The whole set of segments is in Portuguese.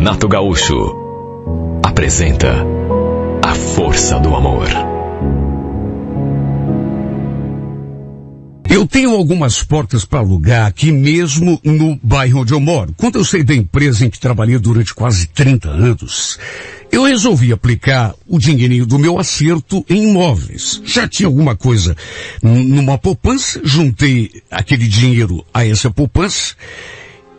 Renato Gaúcho apresenta A Força do Amor. Eu tenho algumas portas para alugar aqui mesmo no bairro onde eu moro. Quando eu saí da empresa em que trabalhei durante quase 30 anos, eu resolvi aplicar o dinheirinho do meu acerto em imóveis. Já tinha alguma coisa numa poupança, juntei aquele dinheiro a essa poupança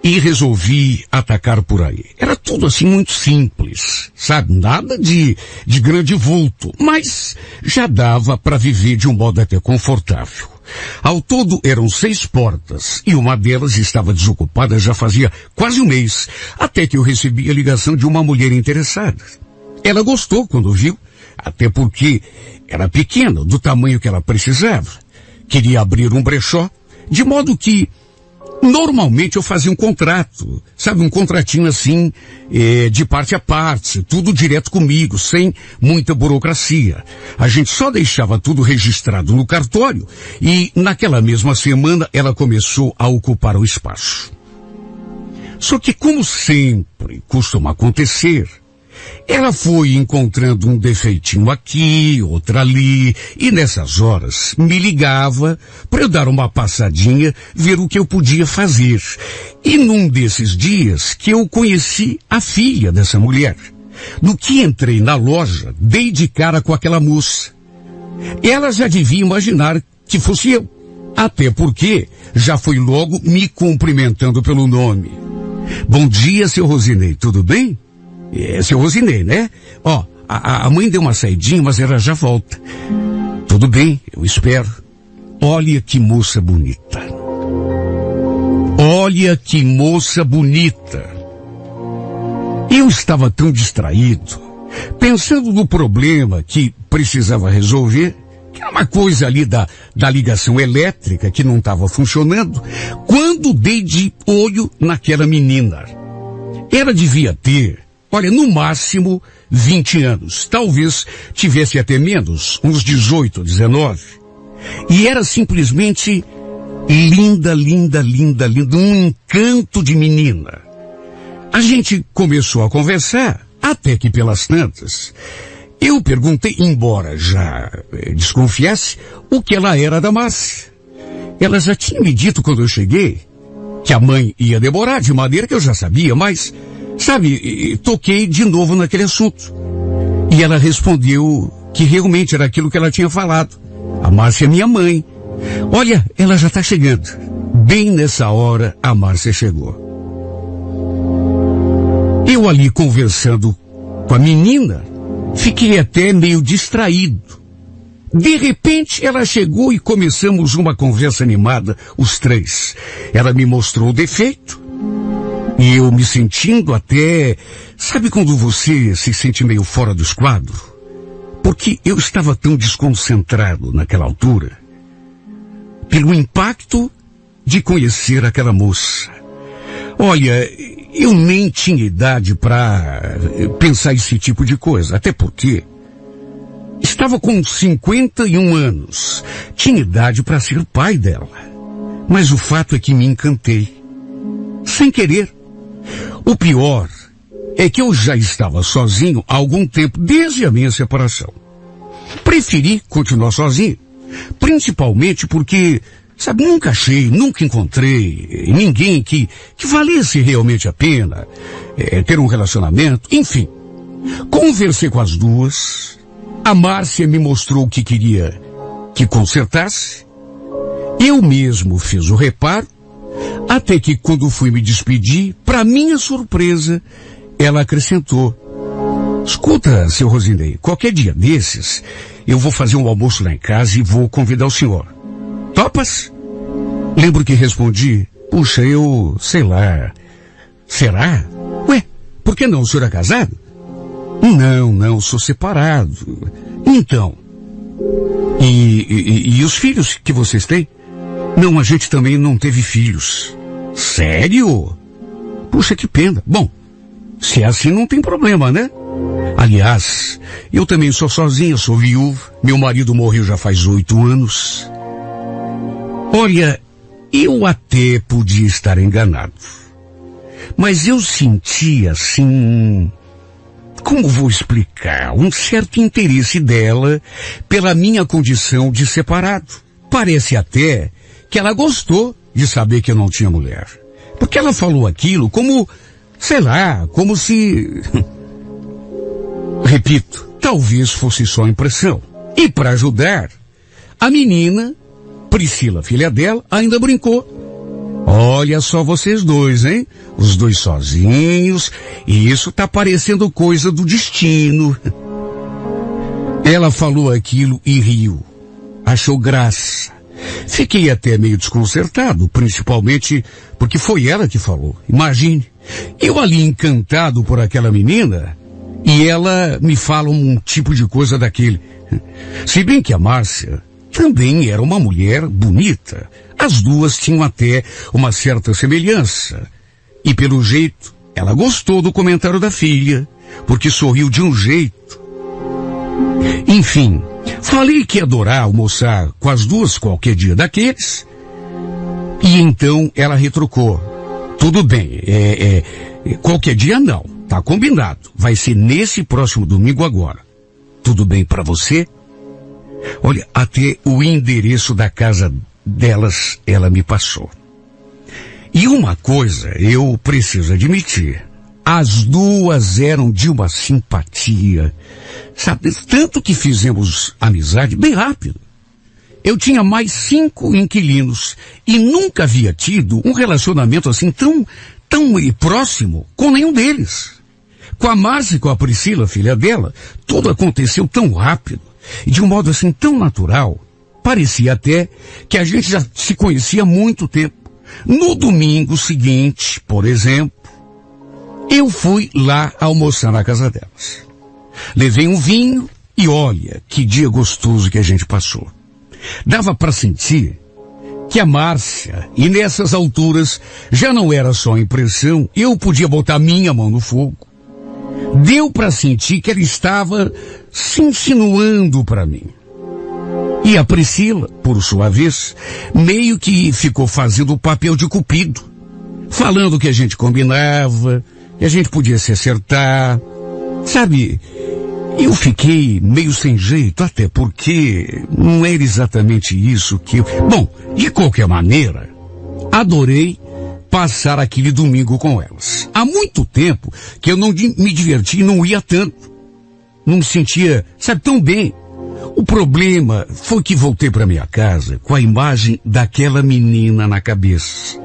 e resolvi atacar por aí. Era tudo assim muito simples, sabe? Nada de grande vulto, mas já dava para viver de um modo até confortável. Ao todo eram 6 portas e uma delas estava desocupada já fazia quase um mês, até que eu recebi a ligação de uma mulher interessada. Ela gostou quando viu, até porque era pequena, do tamanho que ela precisava. Queria abrir um brechó, de modo que normalmente eu fazia um contrato, sabe, um contratinho assim, de parte a parte, tudo direto comigo, sem muita burocracia. A gente só deixava tudo registrado no cartório e naquela mesma semana ela começou a ocupar o espaço. Só que, como sempre costuma acontecer, ela foi encontrando um defeitinho aqui, outro ali, e nessas horas me ligava para eu dar uma passadinha, ver o que eu podia fazer. E num desses dias que eu conheci a filha dessa mulher. No que entrei na loja, dei de cara com aquela moça. Ela já devia imaginar que fosse eu, até porque já foi logo me cumprimentando pelo nome. Bom dia, seu Rosinei, tudo bem? É, seu Rosinei, né? Ó, a mãe deu uma saidinha, mas ela já volta. Tudo bem, eu espero. Olha que moça bonita. Olha que moça bonita. Eu estava tão distraído, pensando no problema que precisava resolver, que era uma coisa ali da ligação elétrica que não estava funcionando, quando dei de olho naquela menina. Ela devia ter, olha, no máximo 20 anos. Talvez tivesse até menos, uns 18, 19. E era simplesmente linda, linda, linda, linda. Um encanto de menina. A gente começou a conversar, até que pelas tantas, eu perguntei, embora já desconfiasse, o que ela era da Márcia. Ela já tinha me dito quando eu cheguei que a mãe ia demorar, de maneira que eu já sabia, mas, sabe, toquei de novo naquele assunto. E ela respondeu que realmente era aquilo que ela tinha falado. A Márcia é minha mãe. Olha, ela já está chegando. Bem nessa hora, a Márcia chegou. Eu ali conversando com a menina, fiquei até meio distraído. De repente, ela chegou e começamos uma conversa animada, os três. Ela me mostrou o defeito. E eu me sentindo até... Sabe quando você se sente meio fora dos quadros? Porque eu estava tão desconcentrado naquela altura, pelo impacto de conhecer aquela moça. Olha, eu nem tinha idade para pensar esse tipo de coisa, até porque estava com 51 anos. Tinha idade para ser pai dela. Mas o fato é que me encantei. Sem querer. O pior é que eu já estava sozinho há algum tempo, desde a minha separação. Preferi continuar sozinho. Principalmente porque, sabe, nunca encontrei ninguém que valesse realmente a pena ter um relacionamento. Enfim, conversei com as duas. A Márcia me mostrou que queria que consertasse. Eu mesmo fiz o reparo. Até que quando fui me despedir, para minha surpresa, ela acrescentou: escuta, seu Rosinei, qualquer dia desses, eu vou fazer um almoço lá em casa e vou convidar o senhor. Topas? Lembro que respondi: puxa, eu, sei lá, será? Ué, por que não? O senhor é casado? Não, sou separado. Então, e os filhos que vocês têm? Não, a gente também não teve filhos. Sério? Puxa, que pena. Bom, se é assim não tem problema, né? Aliás, eu também sou sozinha, sou viúva. Meu marido morreu já faz 8 anos. Olha, eu até podia estar enganado. mas eu senti assim, como vou explicar, um certo interesse dela pela minha condição de separado. Parece até que ela gostou de saber que eu não tinha mulher. Porque ela falou aquilo como, sei lá, como se... Repito, talvez fosse só impressão. E para ajudar, a menina, Priscila, filha dela, ainda brincou. Olha só vocês dois, hein? Os dois sozinhos, e isso tá parecendo coisa do destino. Ela falou aquilo e riu. Achou graça. Fiquei até meio desconcertado, principalmente porque foi ela que falou. Imagine, eu ali encantado por aquela menina, e ela me fala um tipo de coisa daquele. Se bem que a Márcia também era uma mulher bonita. As duas tinham até uma certa semelhança. E pelo jeito, ela gostou do comentário da filha, porque sorriu de um jeito. Enfim, falei que ia adorar almoçar com as duas qualquer dia daqueles. E então ela retrucou. Tudo bem, qualquer dia não, tá combinado. Vai ser nesse próximo domingo agora. Tudo bem pra você? Olha, até o endereço da casa delas ela me passou. E uma coisa eu preciso admitir. As duas eram de uma simpatia. Sabe, tanto que fizemos amizade bem rápido. Eu tinha mais 5 inquilinos e nunca havia tido um relacionamento assim tão próximo com nenhum deles. Com a Márcia e com a Priscila, filha dela, tudo aconteceu tão rápido e de um modo assim tão natural. Parecia até que a gente já se conhecia há muito tempo. No domingo seguinte, por exemplo, eu fui lá almoçar na casa delas. Levei um vinho e olha, que dia gostoso que a gente passou. Dava para sentir que a Márcia, e nessas alturas, já não era só impressão, eu podia botar minha mão no fogo. Deu para sentir que ela estava se insinuando para mim. E a Priscila, por sua vez, meio que ficou fazendo o papel de cupido, falando que a gente combinava, que a gente podia se acertar. Sabe, eu fiquei meio sem jeito, até porque não era exatamente isso que eu... Bom, de qualquer maneira, adorei passar aquele domingo com elas. Há muito tempo que eu não me diverti e não ia tanto. Não me sentia, sabe, tão bem. O problema foi que voltei para minha casa com a imagem daquela menina na cabeça.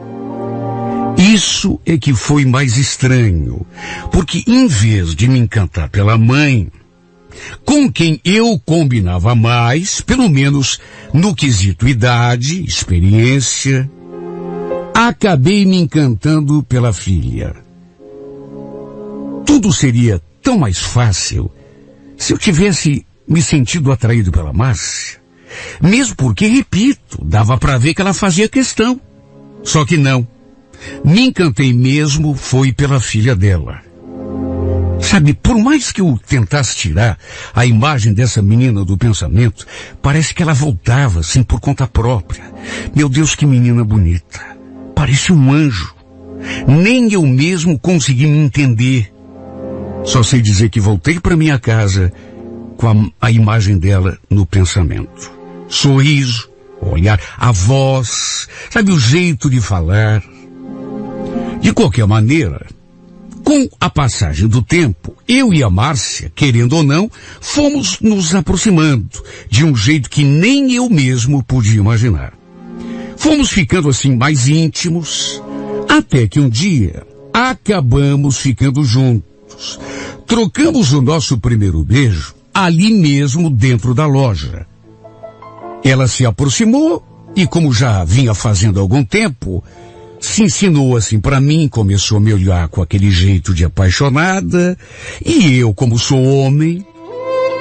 Isso é que foi mais estranho, porque em vez de me encantar pela mãe, com quem eu combinava mais, pelo menos no quesito idade, experiência, acabei me encantando pela filha. Tudo seria tão mais fácil se eu tivesse me sentido atraído pela Márcia. Mesmo porque, repito, dava para ver que ela fazia questão. Só que não. Me encantei mesmo foi pela filha dela. Sabe, por mais que eu tentasse tirar a imagem dessa menina do pensamento, parece que ela voltava, assim, por conta própria. Meu Deus, que menina bonita. Parece um anjo. Nem eu mesmo consegui me entender. Só sei dizer que voltei para minha casa com a imagem dela no pensamento. Sorriso, olhar, a voz, sabe, o jeito de falar. De qualquer maneira, com a passagem do tempo, eu e a Márcia, querendo ou não, fomos nos aproximando de um jeito que nem eu mesmo podia imaginar. Fomos ficando assim mais íntimos, até que um dia acabamos ficando juntos. Trocamos o nosso primeiro beijo ali mesmo dentro da loja. Ela se aproximou e, como já vinha fazendo há algum tempo, se insinuou assim para mim, começou a me olhar com aquele jeito de apaixonada, e eu, como sou homem,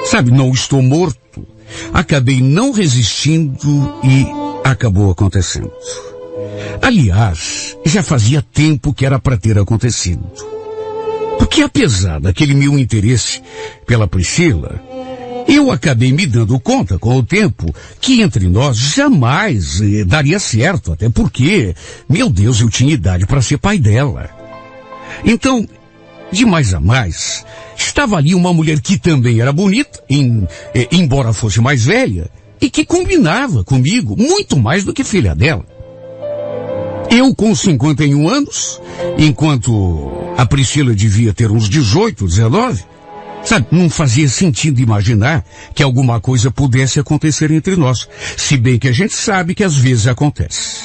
sabe, não estou morto, acabei não resistindo e acabou acontecendo. Aliás, já fazia tempo que era para ter acontecido. Porque apesar daquele meu interesse pela Priscila, eu acabei me dando conta com o tempo que entre nós jamais daria certo, até porque, meu Deus, eu tinha idade para ser pai dela. Então, de mais a mais, estava ali uma mulher que também era bonita, embora fosse mais velha, e que combinava comigo muito mais do que filha dela. Eu com 51 anos, enquanto a Priscila devia ter uns 18, 19, sabe, não fazia sentido imaginar que alguma coisa pudesse acontecer entre nós, se bem que a gente sabe que às vezes acontece.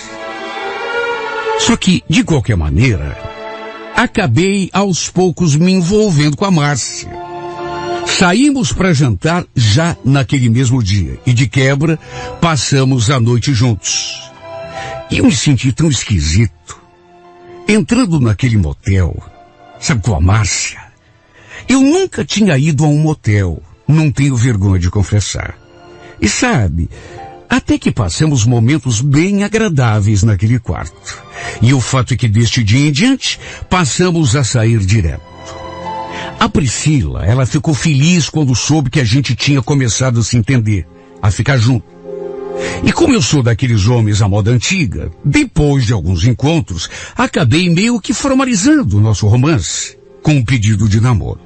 Só que, de qualquer maneira, acabei aos poucos me envolvendo com a Márcia. Saímos para jantar já naquele mesmo dia e de quebra passamos a noite juntos. E eu me senti tão esquisito. Entrando naquele motel, sabe, com a Márcia. Eu nunca tinha ido a um motel, não tenho vergonha de confessar. E sabe, até que passamos momentos bem agradáveis naquele quarto. E o fato é que deste dia em diante, passamos a sair direto. A Priscila, ela ficou feliz quando soube que a gente tinha começado a se entender, a ficar junto. E como eu sou daqueles homens à moda antiga, depois de alguns encontros, acabei meio que formalizando o nosso romance, com um pedido de namoro.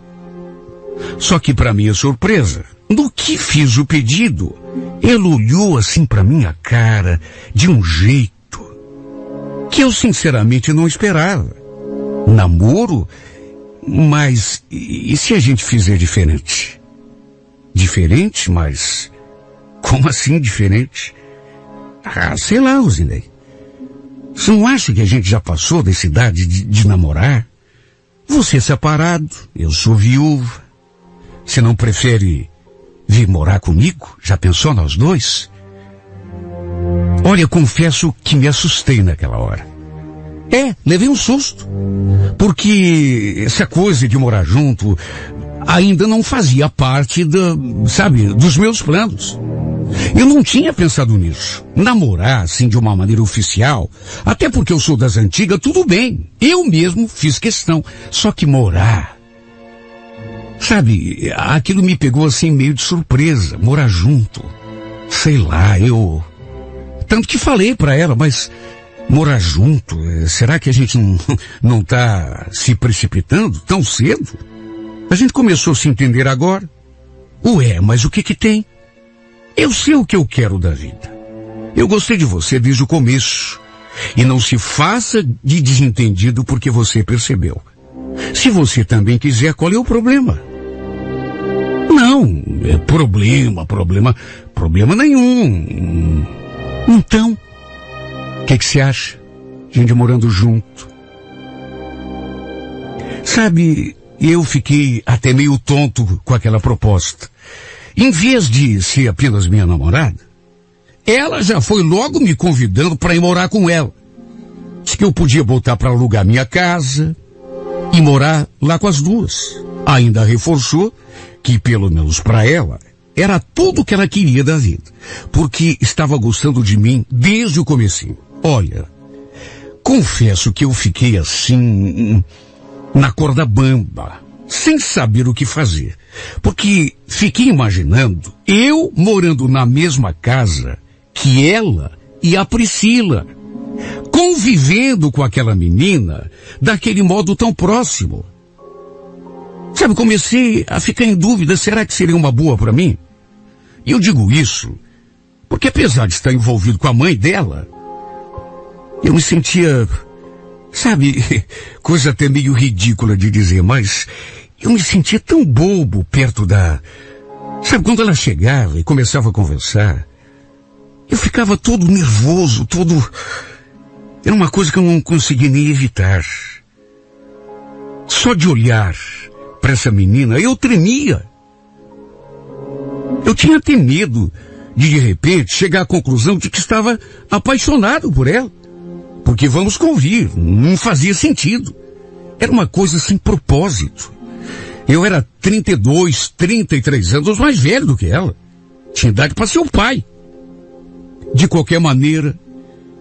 Só que para minha surpresa, no que fiz o pedido, ela olhou assim para minha cara, de um jeito que eu sinceramente não esperava. Namoro? Mas e se a gente fizer diferente? Diferente? Mas como assim diferente? Ah, sei lá, Rosinei. Você não acha que a gente já passou dessa idade de namorar? Você é separado, eu sou viúva. Você não prefere vir morar comigo? Já pensou nós dois? Olha, confesso que me assustei naquela hora. Levei um susto. Porque essa coisa de morar junto ainda não fazia parte dos meus planos. Eu não tinha pensado nisso. Namorar, assim, de uma maneira oficial, até porque eu sou das antigas, tudo bem. Eu mesmo fiz questão. Só que morar... Sabe, aquilo me pegou assim meio de surpresa, morar junto. Sei lá, tanto que falei pra ela, mas morar junto, será que a gente não tá se precipitando tão cedo? A gente começou a se entender agora. Ué, mas o que tem? Eu sei o que eu quero da vida. Eu gostei de você desde o começo. E não se faça de desentendido porque você percebeu. Se você também quiser, qual é o problema? Não, problema nenhum. Então, o que você acha? A gente morando junto. Sabe, eu fiquei até meio tonto com aquela proposta. Em vez de ser apenas minha namorada, ela já foi logo me convidando para ir morar com ela. Disse que eu podia botar para alugar minha casa e morar lá com as duas. Ainda reforçou que, pelo menos para ela, era tudo o que ela queria da vida, porque estava gostando de mim desde o comecinho. Olha, confesso que eu fiquei assim, na corda bamba, sem saber o que fazer, porque fiquei imaginando eu morando na mesma casa que ela e a Priscila, convivendo com aquela menina daquele modo tão próximo. Sabe, comecei a ficar em dúvida, será que seria uma boa para mim? E eu digo isso porque, apesar de estar envolvido com a mãe dela, eu me sentia, sabe, coisa até meio ridícula de dizer, mas eu me sentia tão bobo perto sabe, quando ela chegava e começava a conversar, eu ficava todo nervoso, era uma coisa que eu não conseguia nem evitar. Só de olhar para essa menina, eu tremia. Eu tinha até medo de repente, chegar à conclusão de que estava apaixonado por ela. Porque vamos convir, não fazia sentido. Era uma coisa sem propósito. Eu era 32, 33 anos mais velho do que ela. Tinha idade para ser o pai. De qualquer maneira,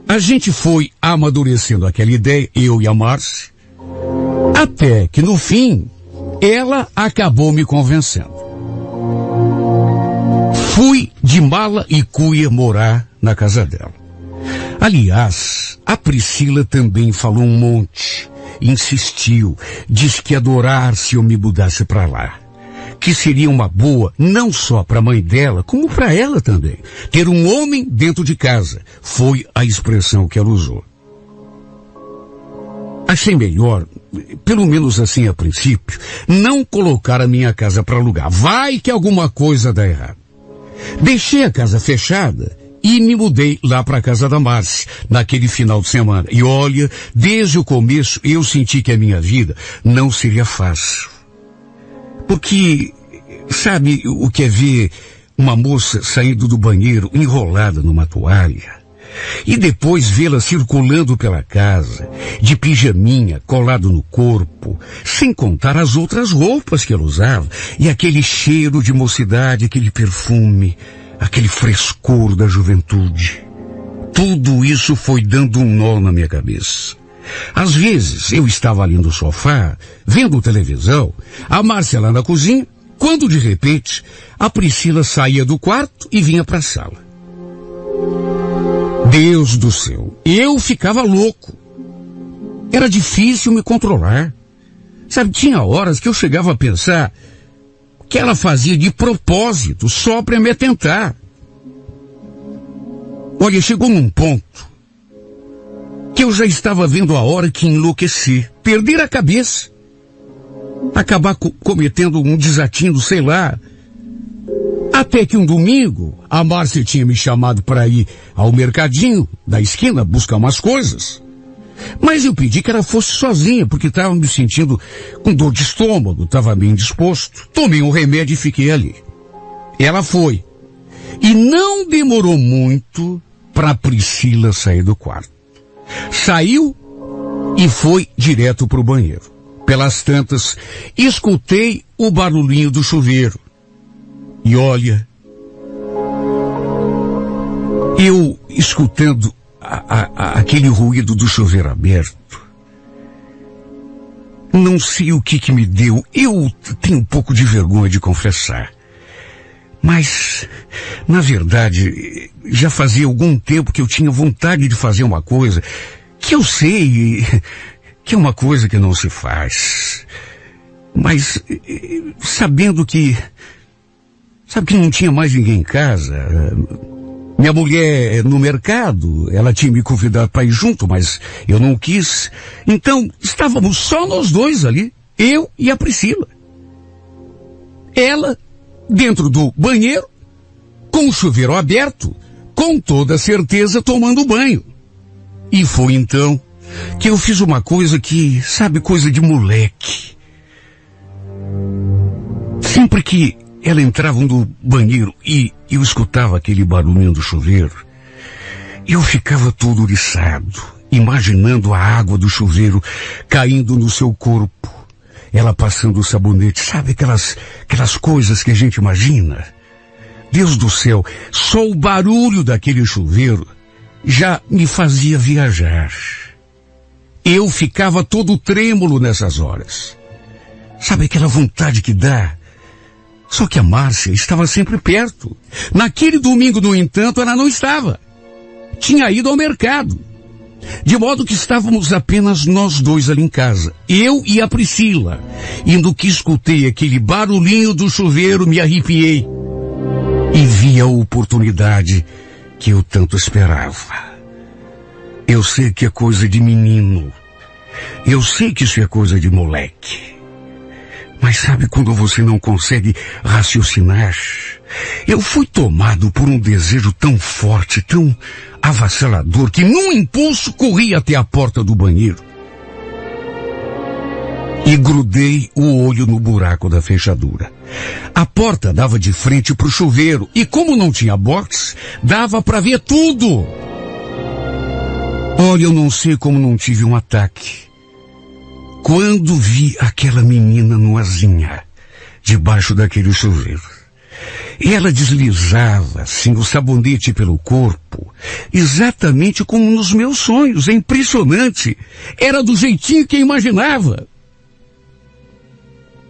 a gente foi amadurecendo aquela ideia, eu e a Márcia, até que no fim, ela acabou me convencendo. Fui de mala e cuia morar na casa dela. Aliás, a Priscila também falou um monte. insistiu, disse que ia adorar se eu me mudasse para lá. Que seria uma boa, não só para a mãe dela, como para ela também. Ter um homem dentro de casa, foi a expressão que ela usou. Achei melhor, pelo menos assim a princípio, não colocar a minha casa para alugar. Vai que alguma coisa dá errado. Deixei a casa fechada e me mudei lá para a casa da Márcia, naquele final de semana. E olha, desde o começo eu senti que a minha vida não seria fácil. Porque, sabe o que é ver uma moça saindo do banheiro enrolada numa toalha? E depois vê-la circulando pela casa, de pijaminha, colado no corpo, sem contar as outras roupas que ela usava, e aquele cheiro de mocidade, aquele perfume, aquele frescor da juventude. Tudo isso foi dando um nó na minha cabeça. Às vezes eu estava ali no sofá, vendo televisão, a Márcia lá na cozinha, quando de repente a Priscila saía do quarto e vinha para a sala. Deus do céu, eu ficava louco. Era difícil me controlar. Sabe, tinha horas que eu chegava a pensar que ela fazia de propósito, só para me atentar. Olha, chegou num ponto que eu já estava vendo a hora que enlouquecer, perder a cabeça, acabar cometendo um desatino, sei lá. Até que um domingo, a Márcia tinha me chamado para ir ao mercadinho da esquina buscar umas coisas. Mas eu pedi que ela fosse sozinha, porque estava me sentindo com dor de estômago, estava bem disposto. Tomei um remédio e fiquei ali. Ela foi. E não demorou muito para a Priscila sair do quarto. Saiu e foi direto para o banheiro. Pelas tantas, escutei o barulhinho do chuveiro. E olha, eu escutando aquele ruído do chuveiro aberto, não sei o que me deu. Eu tenho um pouco de vergonha de confessar. Mas, na verdade, já fazia algum tempo que eu tinha vontade de fazer uma coisa que eu sei que é uma coisa que não se faz. Mas, sabendo que... Sabe que não tinha mais ninguém em casa. Minha mulher no mercado, ela tinha me convidado para ir junto, mas eu não quis. Então, estávamos só nós dois ali, eu e a Priscila. Ela, dentro do banheiro, com o chuveiro aberto, com toda certeza tomando banho. E foi então que eu fiz uma coisa que, sabe, coisa de moleque. Sempre que ela entrava no banheiro e eu escutava aquele barulhinho do chuveiro, eu ficava todo oriçado, imaginando a água do chuveiro caindo no seu corpo, ela passando o sabonete, sabe aquelas coisas que a gente imagina? Deus do céu, só o barulho daquele chuveiro já me fazia viajar. Eu ficava todo trêmulo nessas horas. Sabe aquela vontade que dá? Só que a Márcia estava sempre perto. Naquele domingo, no entanto, ela não estava. Tinha ido ao mercado. De modo que estávamos apenas nós dois ali em casa. Eu e a Priscila. E no que escutei aquele barulhinho do chuveiro, me arrepiei. E vi a oportunidade que eu tanto esperava. Eu sei que é coisa de menino. Eu sei que isso é coisa de moleque. Mas sabe quando você não consegue raciocinar? Eu fui tomado por um desejo tão forte, tão avassalador, que num impulso corri até a porta do banheiro. E grudei o olho no buraco da fechadura. A porta dava de frente para o chuveiro, e como não tinha box, dava para ver tudo. Olha, eu não sei como não tive um ataque quando vi aquela menina nuazinha debaixo daquele chuveiro. Ela deslizava assim o sabonete pelo corpo, exatamente como nos meus sonhos. É impressionante. Era do jeitinho que eu imaginava.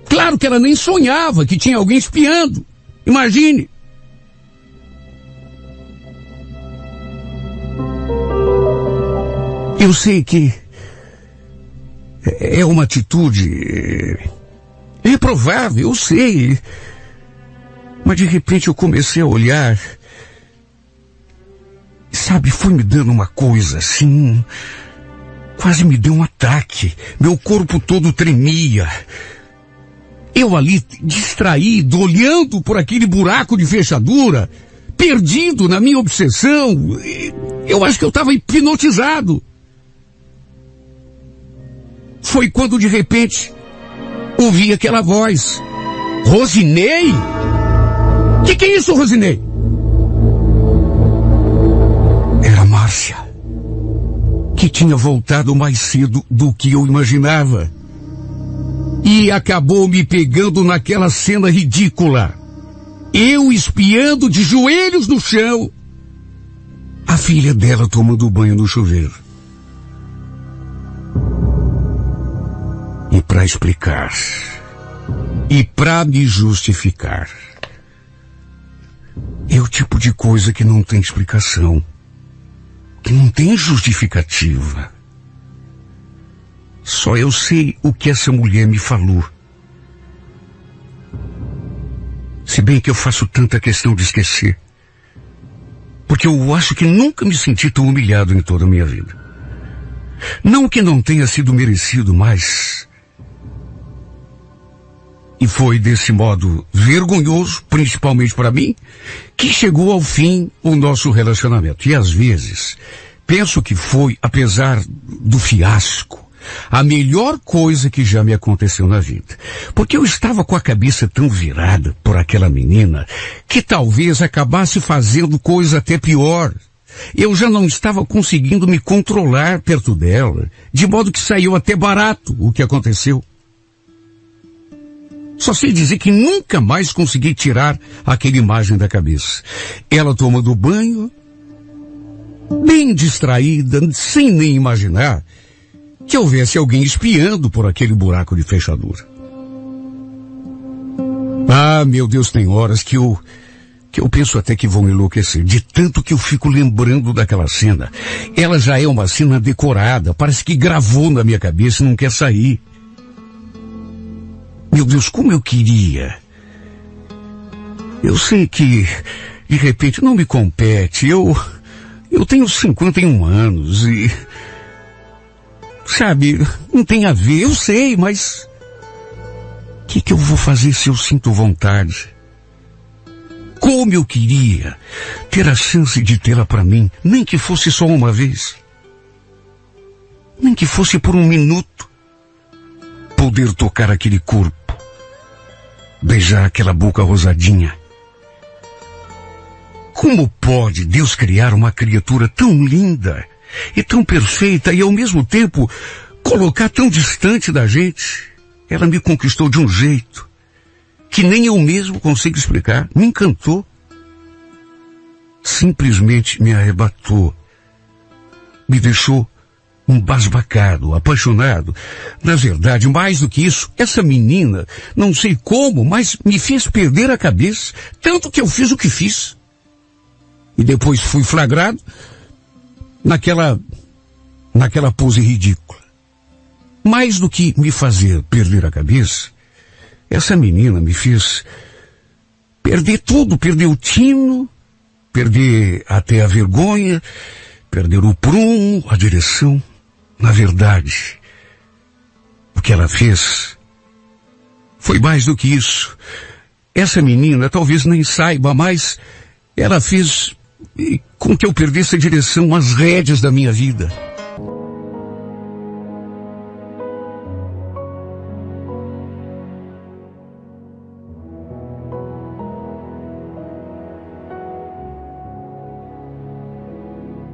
Claro que ela nem sonhava que tinha alguém espiando. Imagine. Eu sei que É uma atitude reprovável, eu sei. Mas de repente eu comecei a olhar. Sabe, foi me dando uma coisa assim. Quase me deu um ataque. Meu corpo todo tremia. Eu ali, distraído, olhando por aquele buraco de fechadura, perdido na minha obsessão. Eu acho que eu estava hipnotizado. Foi quando de repente ouvi aquela voz. Rosinei? Que é isso, Rosinei? Era Márcia, que tinha voltado mais cedo do que eu imaginava. E acabou me pegando naquela cena ridícula. Eu espiando de joelhos no chão. A filha dela tomando banho no chuveiro. E para explicar, e para me justificar, é o tipo de coisa que não tem explicação, que não tem justificativa. Só eu sei o que essa mulher me falou. Se bem que eu faço tanta questão de esquecer, porque eu acho que nunca me senti tão humilhado em toda a minha vida. Não que não tenha sido merecido, mas... E foi desse modo vergonhoso, principalmente para mim, que chegou ao fim o nosso relacionamento. E às vezes, penso que foi, apesar do fiasco, a melhor coisa que já me aconteceu na vida. Porque eu estava com a cabeça tão virada por aquela menina, que talvez acabasse fazendo coisa até pior. Eu já não estava conseguindo me controlar perto dela, de modo que saiu até barato o que aconteceu. Só sei dizer que nunca mais consegui tirar aquela imagem da cabeça. Ela tomando banho, bem distraída, sem nem imaginar que houvesse alguém espiando por aquele buraco de fechadura. Ah, meu Deus, tem horas que eu penso até que vão enlouquecer, de tanto que eu fico lembrando daquela cena. Ela já é uma cena decorada, parece que gravou na minha cabeça e não quer sair. Meu Deus, como eu queria. Eu sei que, de repente, não me compete. Eu tenho 51 anos e... Sabe, não tem a ver, eu sei, mas... O que eu vou fazer se eu sinto vontade? Como eu queria ter a chance de tê-la para mim, nem que fosse só uma vez. Nem que fosse por um minuto. Poder tocar aquele corpo. Beijar aquela boca rosadinha. Como pode Deus criar uma criatura tão linda e tão perfeita e ao mesmo tempo colocar tão distante da gente? Ela me conquistou de um jeito que nem eu mesmo consigo explicar. Me encantou. Simplesmente me arrebatou. Me deixou embasbacado, apaixonado. Na verdade, mais do que isso, essa menina, não sei como, mas me fez perder a cabeça, tanto que eu fiz o que fiz. E depois fui flagrado naquela pose ridícula. Mais do que me fazer perder a cabeça, essa menina me fez perder tudo, perder o tino, perder até a vergonha, perder o prumo, a direção. Na verdade, o que ela fez foi mais do que isso. Essa menina talvez nem saiba, mas ela fez com que eu perdesse a direção, as rédeas da minha vida.